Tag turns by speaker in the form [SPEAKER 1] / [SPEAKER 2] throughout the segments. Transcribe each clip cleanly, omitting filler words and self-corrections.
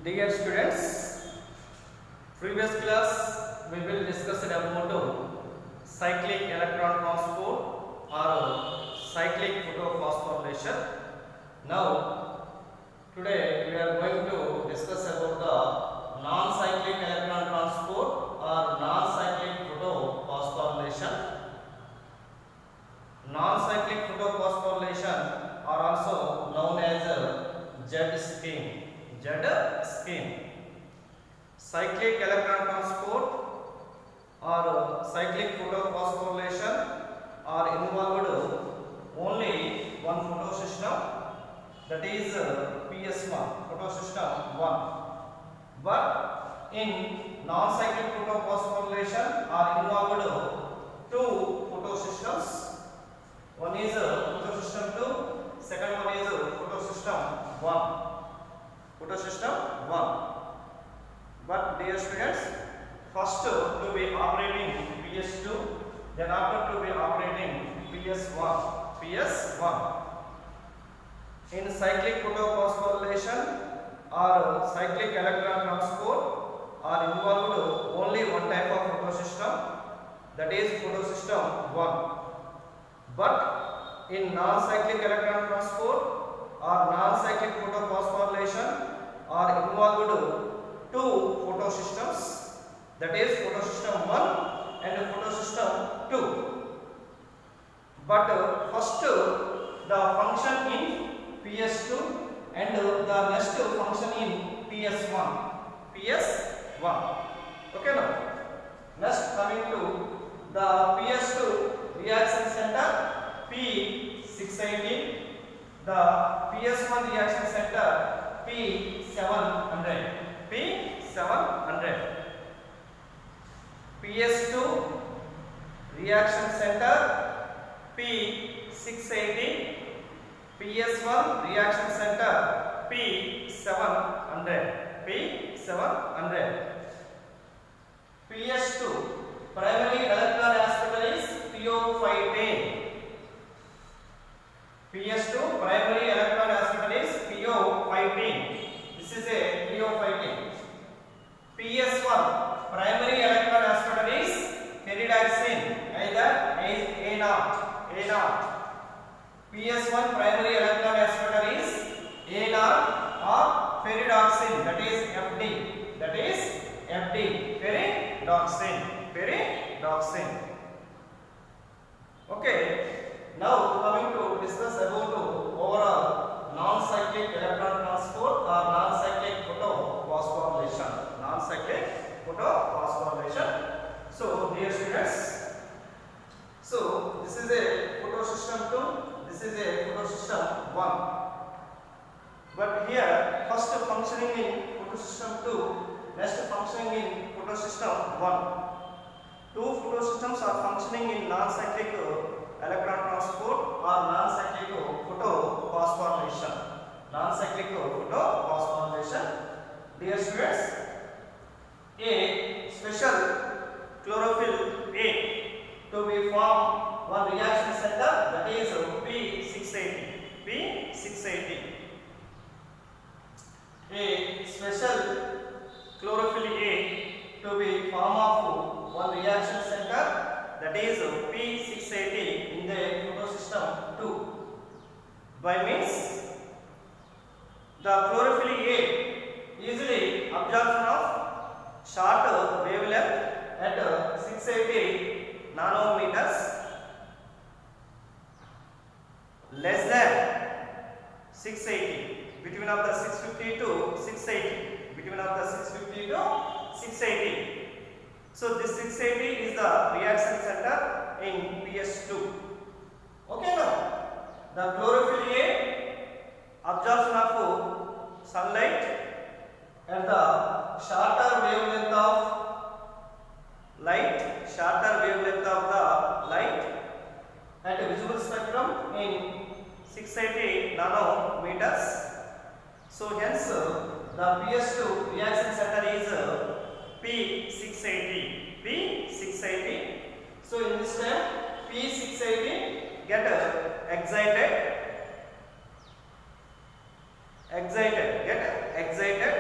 [SPEAKER 1] Dear students, previous class we will discuss about cyclic electron transport or cyclic photophosphorylation. Now, today we are going to discuss about the non-cyclic electron transport or non-cyclic photophosphorylation. Non-cyclic photophosphorylation are also known as Z scheme. Cyclic electron transport or cyclic photophosphorylation are involved only one photosystem, that is PS1 photosystem 1. But in non-cyclic photophosphorylation are involved two photosystems. One is photosystem 2, second one is photosystem 1. Photosystem 1. But dear students, first to be operating PS2, then after to be operating PS1. In cyclic photophosphorylation or cyclic electron transport are involved only one type of photosystem, that is photosystem 1. But in non-cyclic electron transport or non-cyclic photophosphorylation are involved two photosystems, that is photosystem 1 and photosystem 2. But first the function in PS2 and the next function in PS1. Okay now. Next coming to the PS2 reaction center P680, the PS1 reaction center P700. PS2 reaction center P680, PS1 reaction center P700. PS2 primary electron aspect is PO510. PS2 primary electron aspect is PO510. This is a PO510. PS1 primary electron aspect is ferridoxine, either A0. PS1 primary electron aspect is A0 or ferridoxine, that is FD, ferridoxine. Okay. Now coming to discuss about overall non-cyclic electron transport or non-cyclic photophosphorylation. So dear students, so this is a photosystem 2, this is a photosystem 1. But here first functioning in photosystem 2, next functioning in photosystem 1. Two photosystems are functioning in non-cyclic electron transport or non-cyclic photophosphorylation. Dear students, a special chlorophyll A to be formed one reaction center, that is P680. A special chlorophyll A to be formed of one reaction center, that is P680 in the photosystem 2. By means the chlorophyll A easily absorption of short wavelength at 680 nanometers, less than 680, between of the 650 to 680. So this 680 is the reaction center in PS2. Okay now, the chlorophyll A absorption of sunlight and the shorter wavelength of the light at visible spectrum in 680 nanometers. So hence the PS2 reaction center is P680. So in this time P680 get excited, get excited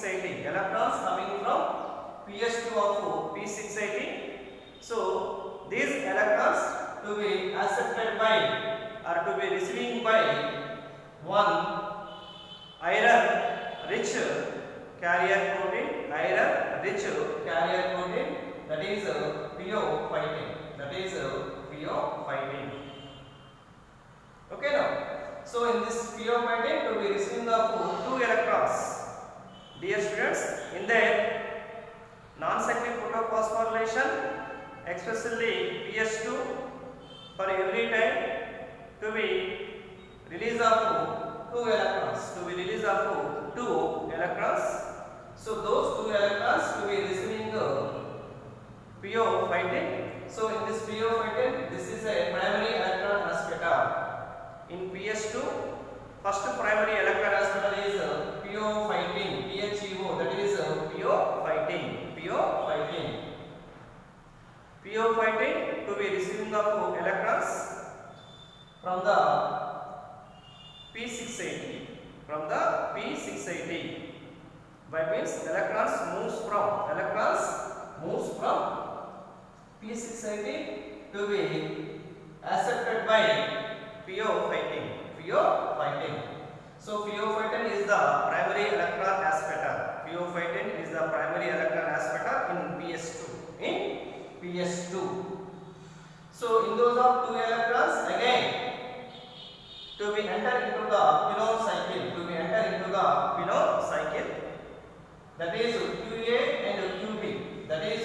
[SPEAKER 1] P680. Electrons coming from PS2 of P680. So these electrons to be accepted by or to be receiving by one iron rich carrier protein, that is PO15. That is PO15. Okay now. So in this PO15 to be receiving the two electrons. Dear students, in the non-cyclic photophosphorylation, especially PS2, for every time to be release of two electrons. So those two electrons to be receiving PO15. So in this PO15, this is a primary electron hospital. In PS2, first primary electron hospital is PO15, PHEO, that is PO15 to be receiving of electrons from the P680. By means electrons moves from P680 to be accepted by PO15. So PO15 is the primary electron aspector. In PS2. So in those of two electrons again to be enter into the phenol cycle. That is QA and QB. That is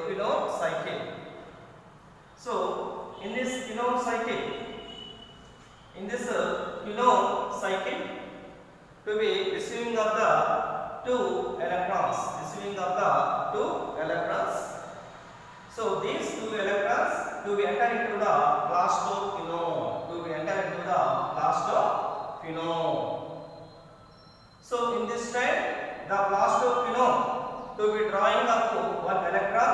[SPEAKER 1] phenol cycle. So in this phenol cycle, to be receiving of the two electrons. So these two electrons to be enter into the plastophenol. So in this time, the plastophenol to be drawing up one electron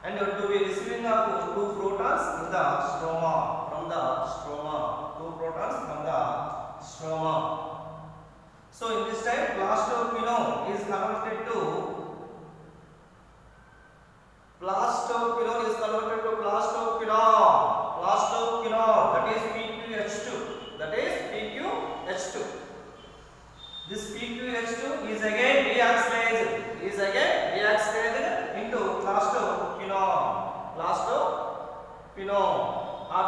[SPEAKER 1] and to be receiving up two protons in the stroma. So in this time, plastophenol is converted to plastophenol, that is PQH2. This PQH2 is again reoxidized into plastophenol or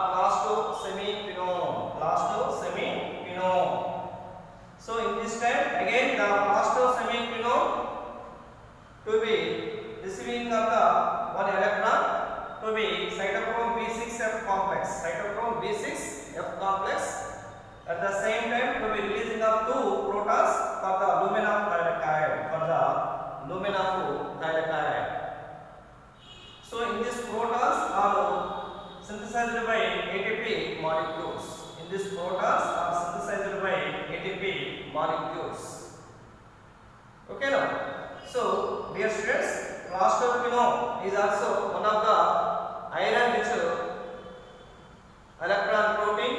[SPEAKER 1] plastosemi-phenol. So in this time again the plastosemi-phenol to be receiving of the one electron to be cytochrome B6F complex. At the same time to be releasing of two protons for the lumen of thylakoid. So in these protons are synthesized by ATP molecules. Okay now. So dear students, plastophenol is also one of the iron rich electron protein.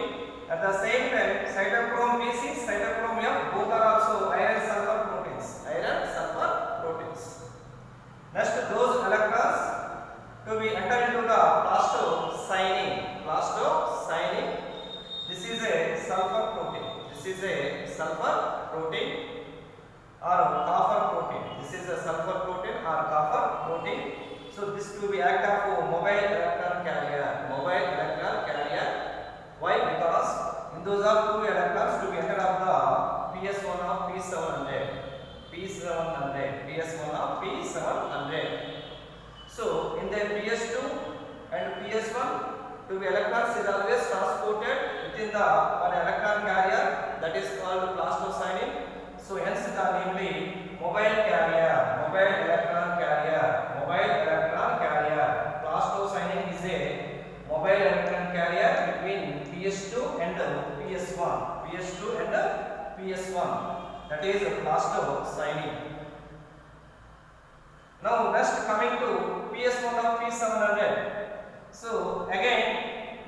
[SPEAKER 1] At the same time, cytochrome B6, cytochrome F, both are also iron sulfur proteins. Next, those electrons to be enter into the plastocyanin. This is a sulfur protein or copper protein. So this to be act of mobile electron carrier. Why? Because in those are two electrons to be entered of the PS1 of P700. So in the PS2 and PS1 to be electrons is always transported within the one electron carrier, that is called plastocyanin. So hence the namely mobile electron carrier. Plastocyanin is a mobile electron carrier between PS2 and PS1. That is plastocyanin. Now next coming to PS1 of P700. So again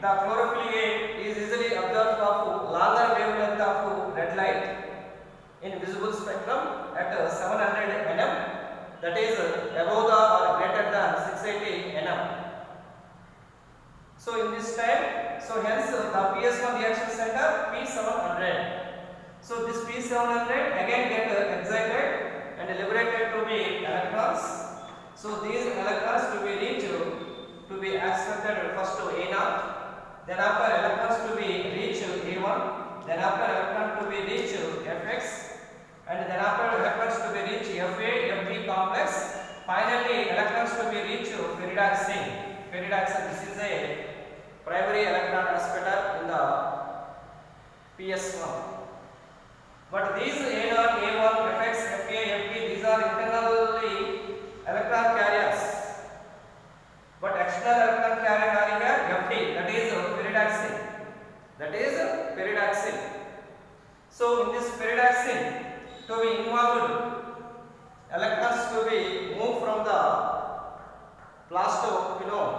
[SPEAKER 1] the chlorophyll A is visible spectrum at 700 nm, that is above the or greater than 680 nm. So in this time, so hence the PS1 reaction center P700. So this P700 again get excited and liberated to be electrons. So these electrons to be reached to be accelerated first to A0, then after electrons to be reached A1, then after electron to be reached Fx, and then after electrons to be reached Fa, Fb complex. Finally electrons to be reached pyridoxine. Pyridoxine, this is a primary electron transporter in the PS1. But these A0, A1, Fx, Fa, Fb, these are internally electron carriers. But external electron carrier are here Fd, that is pyridoxine. That is pyridoxine. So in this pyridoxine to be involved, electrons to be moved from the plastophenone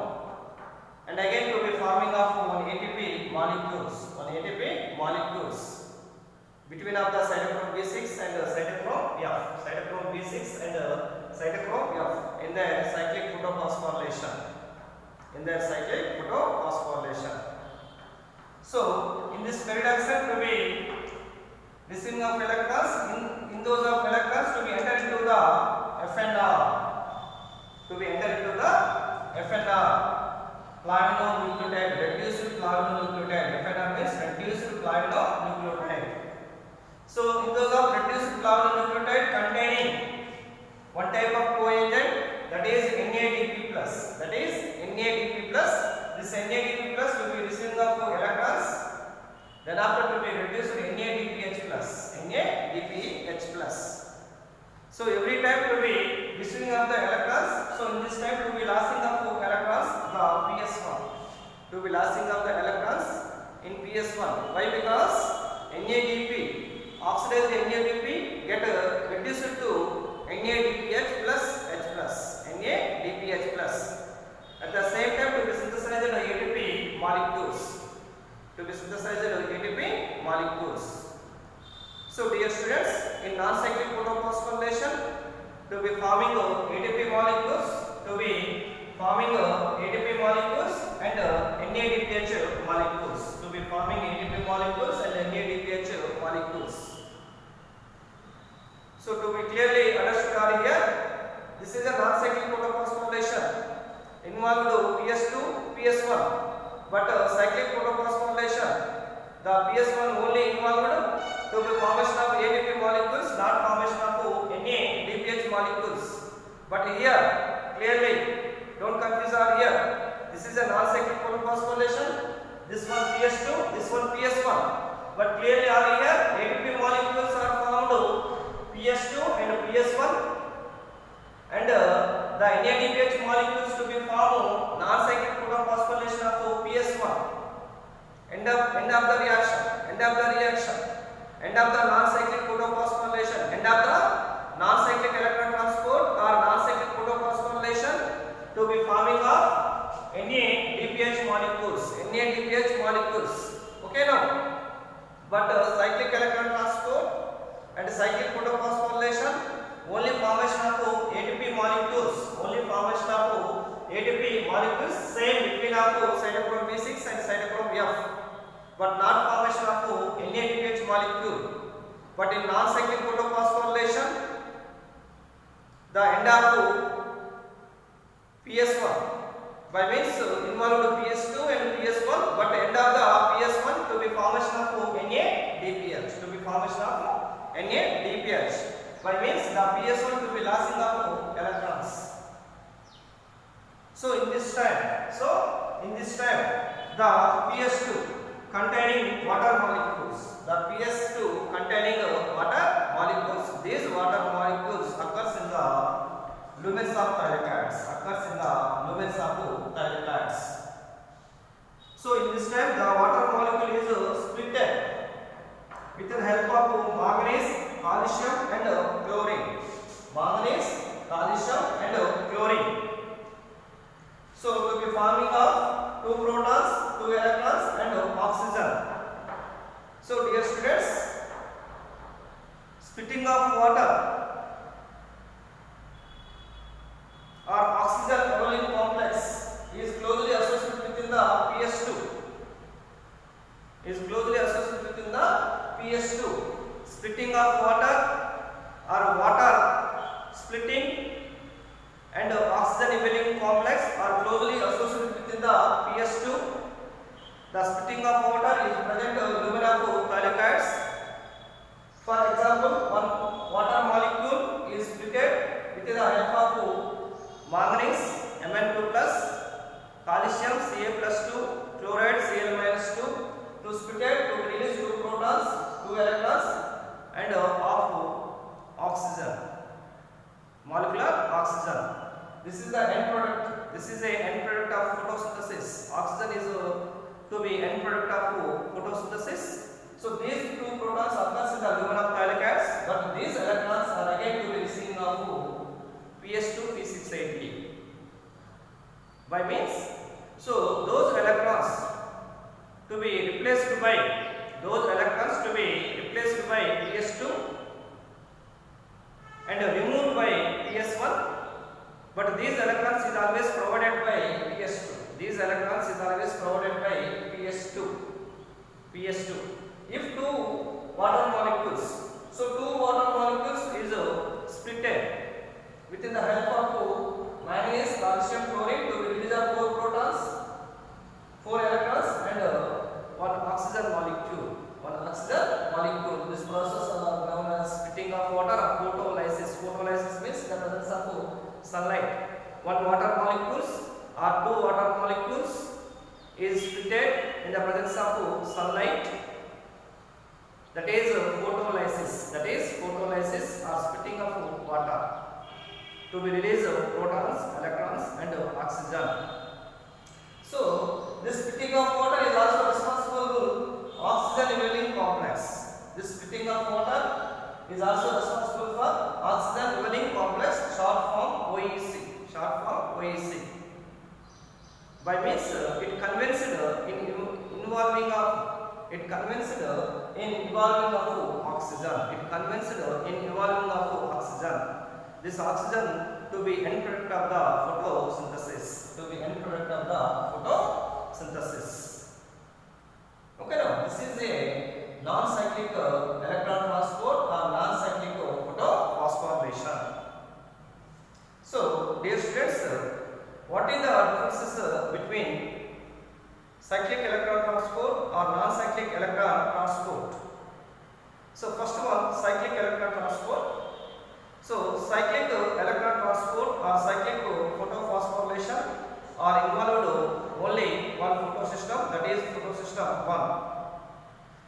[SPEAKER 1] and again to be forming of one ATP molecules between of the cytochrome B6 and cytochrome F. Cytochrome B6 and cytochrome F in their cyclic photophosphorylation. So in this pyridoxine to be receiving of electrons, in those of electrons to be enter into the FNR. Flavinonucleotide, reduced flavinonucleotide. FNR means reduced flavinonucleotide. So in those of reduced flavinonucleotide containing one type of coenzyme, that is NADP+. This NADP+ will be receiving of electrons. Then after to be reduced to NADPH+. So every time to be receiving of the electrons. So in this time to be losing of electrons, the PS1. To be losing of the electrons in PS1. Why? Because NADP, oxidized NADP get reduced to NADPH plus H+. At the same time to be synthesized ATP molecules. So dear students, in non-cyclic photophosphorylation to be forming ATP molecules and NADPH molecules. To be forming ATP molecules and NADPH molecules. So to be clearly understood over here, this is a non-cyclic photophosphorylation involved PS2, PS1. But cyclic photophosphorylation, the PS1 only involved to the formation of ATP molecules, not formation of NADPH molecules. But here, clearly, don't confuse over here. This is a non-cyclic photophosphorylation. This one PS2, this one PS1. But clearly over here, ATP molecules are formed PS2 and PS1, and the NADPH molecules to be formed non-cyclic photophosphorylation of PS1. End of the reaction. End of the non-cyclic photophosphorylation. End of the non-cyclic electron transport or non-cyclic photophosphorylation to be forming of NADPH molecules. Okay now. But cyclic electron transport and cyclic photophosphorylation, only formation of ATP molecules, same between of cytochrome B6 and cytochrome F, but not formation of NADPH molecule. But in non-cyclic photophosphorylation, the end of PS1 by means involved PS2 and PS1, but end of the PS1 to be formation of NADPH. By means the PS1 to be losing of electrons. So in this time, the PS2 containing water molecules. These water molecules occurs in the lumens of thylakoids. So in this time, the water molecule is split with the help of manganese, calcium and chlorine. So we will be forming of 2 protons, 2 electrons and oxygen. So dear students, splitting of water or oxygen leveling complex is closely associated within the PS2. Is closely associated within the PS2. Splitting of water or water splitting and oxygen leveling complex are closely associated within the PS2. The splitting of water is present in lumina of thylakoids. For example, one water molecule is splitted with the help of manganese Mn2 plus, calcium Ca+2, chloride Cl-2 to splitted to release 2 protons, 2 electrons and of oxygen, molecular oxygen. This is the end product. This is a end product of photosynthesis. Oxygen is to be end product of photosynthesis. So these 2 protons occurs in the lumina of thylakoids, but these electrons are again to be receiving of PS2 P680. By means, so those electrons to be replaced by PS2 and removed by PS1, but these electrons is always provided by PS2. These electrons is always provided by PS2. If 2 water molecules, so 2 water molecules is splitted within the help of manganese, calcium, chlorine to be released of 4 protons, 4 electrons and 1 oxygen molecule. This process known as splitting of water or photolysis. Photolysis means the presence of sunlight. 1 water molecules or 2 water molecules is splitted in the presence of sunlight. That is photolysis. Or splitting of water to be released protons, electrons and oxygen. So this splitting of water is also responsible for oxygen leveling complex. This splitting of water is also responsible for oxygen leveling complex, short form OEC. By means it convinced in involving oxygen. This oxygen to be end product of the photosynthesis. Okay, now this is a non-cyclic electron transport or non-cyclic photophosphorylation. So, dear students, what is the differences between cyclic electron transport or non-cyclic electron transport? So, first one, cyclic electron transport. So, cyclic electron transport or cyclic photophosphorylation are involved only one photosystem, that is photosystem 1.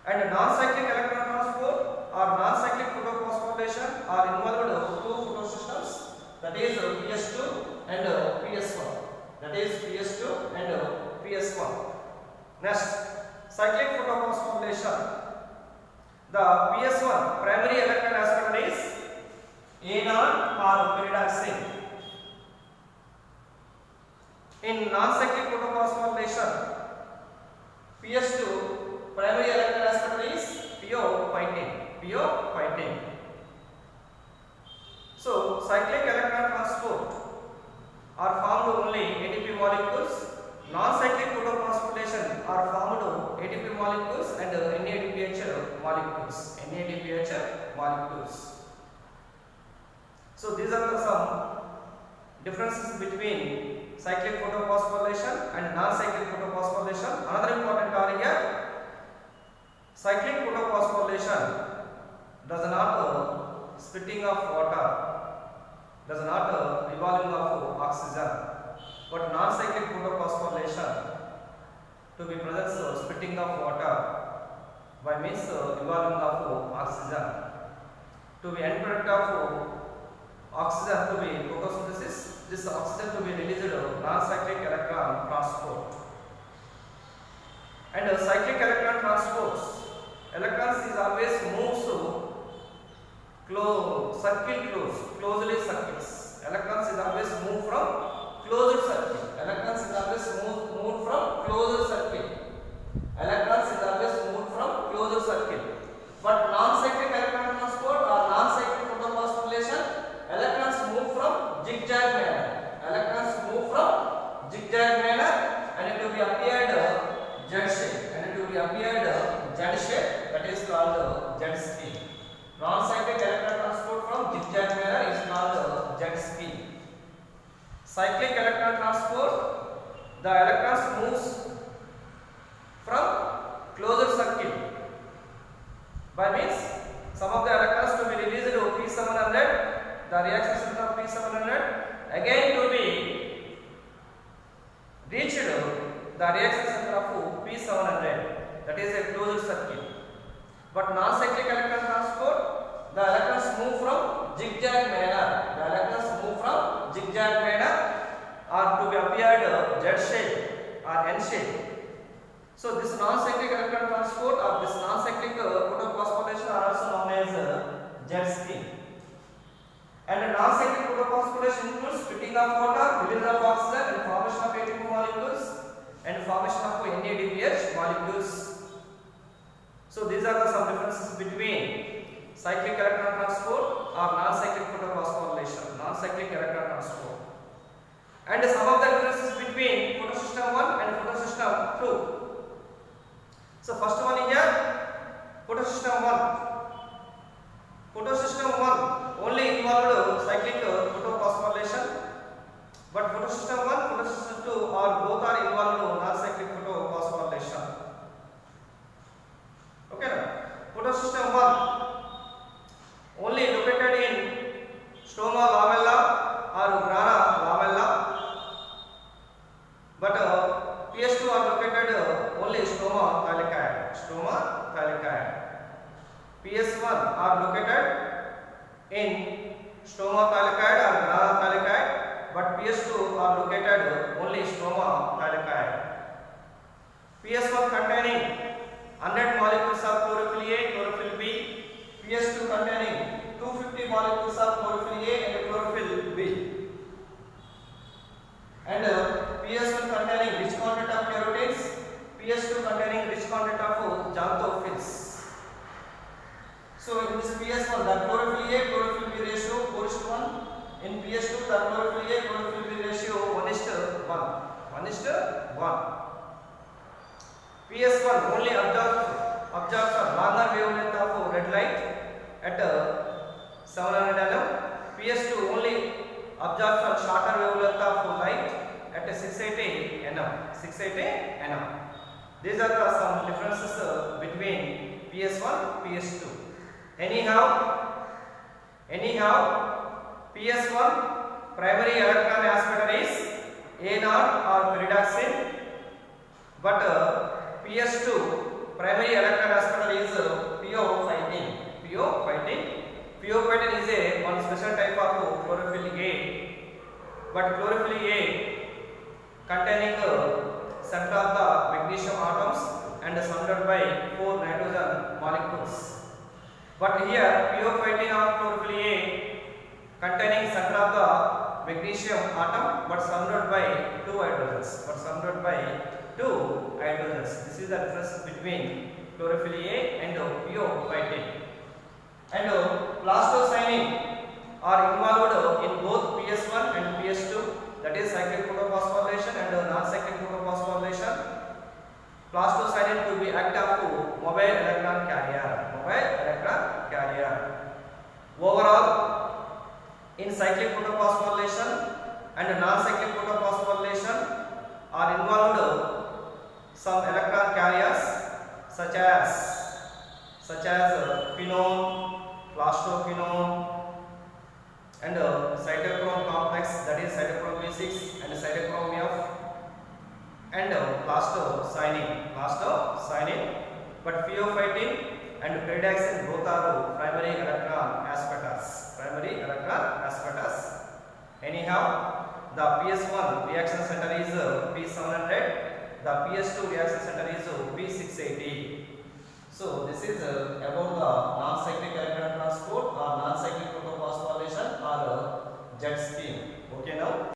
[SPEAKER 1] And non-cyclic electron transport or non-cyclic photophosphorylation are involved 2 photosystems, that is PS2 and PS1. Next, cyclic photophosphorylation. The PS1 primary electron aspect is A0 or pyridoxine. In non-cyclic photophosphorylation, PS2 primary electron aspect is PO15. So, cyclic electron transport are formed only ATP molecules. Non-cyclic photophosphorylation are formed ATP molecules and NADPH molecules. So, these are some differences between cyclic photophosphorylation and non-cyclic photophosphorylation. Another important area, cyclic photophosphorylation does not splitting of water, does not evolving of oxygen, but non-cyclic photophosphorylation to be present splitting of water by means evolving of oxygen, to be end product of oxygen to be photosynthesis, this oxygen to be released non-cyclic electron transport. And cyclic electron transports, electrons is always moves closely circuits. Electrons is always move from closed circuit. Electrons is always move from closed circuit. But non-cyclic electron transport or appeared Z shape, that is called Z spin. Non-cyclic electron transport from zigzag manner is called Z spin. Cyclic electron transport, the electrons moves from closed circuit. By means, some of the electrons to be released to P700, the reaction center of P700, again to be reached the reaction center of P700, that is a closed circuit. But non-cyclic electron transport, the electrons move from zigzag manner. The electrons move from zigzag manner or to be appeared Z shape or N shape. So this non-cyclic electron transport or this non-cyclic photophosphorylation are also known as Z spin. And non-cyclic photophosphorylation includes splitting of water, release of oxygen, and formation of ATP molecules and formation of NADPH molecules. So these are the some differences between cyclic electron transport or non-cyclic photophosphorylation, non-cyclic electron transport. And some of the differences between photosystem 1 and photosystem 2. So first one here, photosystem 1. Photosystem 1 only involved cyclic photophosphorylation, but photosystem 1, photosystem 2 are both are involved non-cyclic photophosphorylation. Okay, photosystem 1 only located in stroma lamella or grana lamella, but PS2 are located only stroma thylakoid. Stroma thylakoid. PS1 are located in stroma thylakoid or grana thylakoid, but PS2 are located only stroma thylakoid. PS1 containing 100 molecules of chlorophyll A, chlorophyll B. PS2 containing 250 molecules of chlorophyll A and chlorophyll B. And PS1 containing rich content of carotenes, PS2 containing rich content of xanthophylls. So in this PS1, the chlorophyll A chlorophyll B ratio 4:1. In PS2, the chlorophyll A chlorophyll B ratio 1:1. 1:1. PS1 only absorbs a longer wavelength of red light at 700 nm. PS2 only absorbs a shorter wavelength of light at 680 nm. 680 nm. These are the some differences between PS1 PS2. Anyhow, PS1 primary electron aspirator is A0 or pyridoxine, but PS2 primary electron aspirator is PO15. PO15 is a one special type of chlorophyll A, but chlorophyll A containing center of the magnesium atoms and surrounded by 4 nitrogen molecules. But here PO15 of chlorophyll A containing center of the magnesium atom but surrounded by 2 hydrogens. This is the difference between chlorophyll A and PO15. And plastocyanin are involved in both PS1 and PS2, that is cyclic photophosphorylation and non-cyclic photophosphorylation. Plastocyanin to be act of mobile electron carrier. Overall, in cyclic photophosphorylation and non-cyclic photophosphorylation are involved some electron carriers such as quinone, plastoquinone, and cytochrome complex, that is cytochrome B6 and cytochrome F, and plastocyanin. But PO15 and pyridoxine both are primary electron aspirates. Anyhow, the PS1 reaction center is P700, the PS2 reaction center is P680. So this is